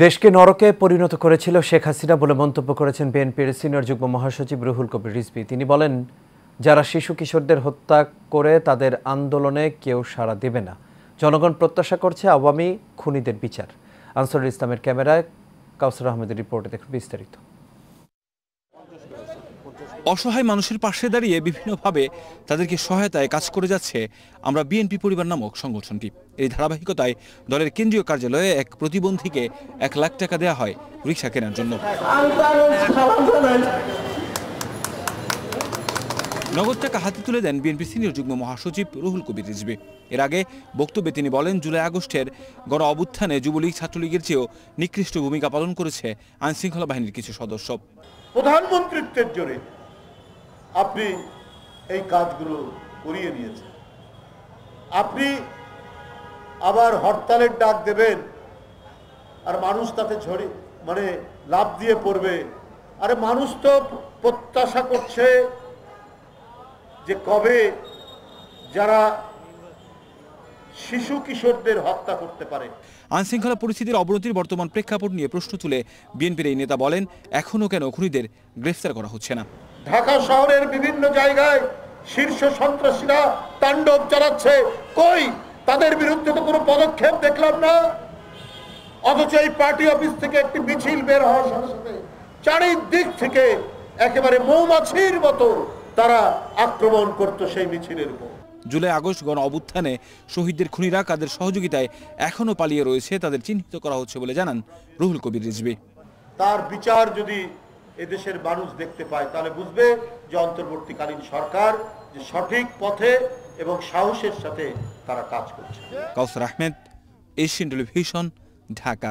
দেশকে নরকে পরিণত করেছিল শেখ হাসিনা বলে মন্তব্য করেছেন বিএনপির সিনিয়র যুগ্ম মহাসচিব রুহুল কবির রিজভী। তিনি বলেন, যারা শিশু কিশোরদের হত্যা করে তাদের আন্দোলনে কেউ সাড়া দেবে না। জনগণ প্রত্যাশা করছে আওয়ামী খুনিদের বিচার। আনসারুল ইসলামের ক্যামেরায় কাউসার আহমেদের রিপোর্টে দেখুন বিস্তারিত। অসহায় মানুষের পাশে দাঁড়িয়ে বিভিন্নভাবে তাদেরকে সহায়তায় কাজ করে যাচ্ছে আমরা বিএনপি পরিবার নামক সংগঠনটি। এই ধারাবাহিকতায় দলের কেন্দ্রীয় কার্যালয়ে এক প্রতিবন্ধীকে ১ লাখ টাকা দেওয়া হয় রিকশা কেনার জন্য। নগদ টাকা হাতে তুলে দেন বিএনপি সিনিয়র যুগ্ম মহাসচিব রুহুল কবির রিজভী। এর আগে বক্তব্যে তিনি বলেন, জুলাই আগস্টের গণ অভ্যুত্থানে যুবলীগ ছাত্রলীগের চেয়েও নিকৃষ্ট ভূমিকা পালন করেছে আইনশৃঙ্খলা বাহিনীর কিছু সদস্য। প্রধানমন্ত্রীত্বের জোরে আপনি এই কাজগুলো করিয়ে নিয়েছেন। আপনি আবার হরতালের ডাক দেবেন আর মানুষ তাতে লাভ দিয়ে পড়বে। আরে মানুষ তো প্রত্যাশা করছে যে কবে যারা শিশু কিশোরদের হত্যা করতে পারে। আইনশৃঙ্খলা পরিস্থিতির অবনতির বর্তমান প্রেক্ষাপট নিয়ে প্রশ্ন তুলে বিএনপির এই নেতা বলেন, এখনো কেন খুনিদের গ্রেফতার করা হচ্ছে না? ঢাকা শহরের বিভিন্ন জায়গায় শীর্ষ সন্ত্রাসীরা তাণ্ডব চালাচ্ছে, কই তাদের বিরুদ্ধে তো কোনো পদক্ষেপ দেখলাম না। অথচ এই পার্টি অফিস থেকে একটি মিছিল বের হওয়ার সাথে সাথে চারিদিক থেকে একেবারে মৌমাছির মতো তারা আক্রমণ করত সেই মিছিলের উপর। জুলাই আগস্ট গণ অভ্যুত্থানে শহীদদের খুনিরা কাদের সহযোগিতায় এখনো পালিয়ে রয়েছে তাদের চিহ্নিত করা হচ্ছে বলে জানান রুহুল কবির রিজভী। তার বিচার যদি এদেশের মানুষ দেখতে পায় তাহলে বুঝবে যে অন্তর্বর্তীকালীন সরকার যে সঠিক পথে এবং সাহসের সাথে তারা কাজ করছে। কাউসার আহমেদ, এশিয়ান টেলিভিশন, ঢাকা।